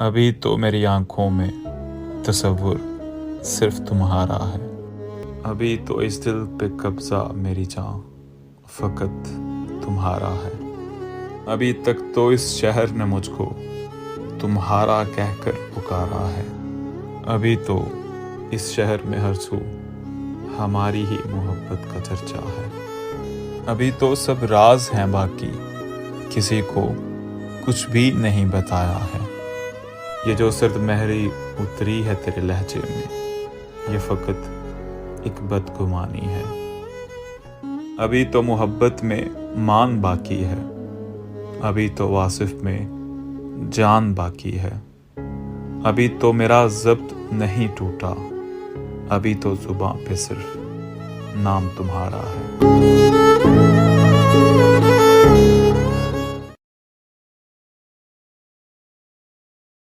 ابھی تو میری آنکھوں میں تصور صرف تمہارا ہے، ابھی تو اس دل پہ قبضہ میری جان فقط تمہارا ہے، ابھی تک تو اس شہر نے مجھ کو تمہارا کہہ کر پکارا ہے، ابھی تو اس شہر میں ہر سو ہماری ہی محبت کا چرچا ہے، ابھی تو سب راز ہیں باقی کسی کو کچھ بھی نہیں بتایا ہے، یہ جو سرد مہری اتری ہے تیرے لہجے میں یہ فقط ایک بدگمانی ہے، ابھی تو محبت میں مان باقی ہے، ابھی تو واصف میں جان باقی ہے، ابھی تو میرا ضبط نہیں ٹوٹا، ابھی تو زباں پہ صرف نام تمہارا ہے۔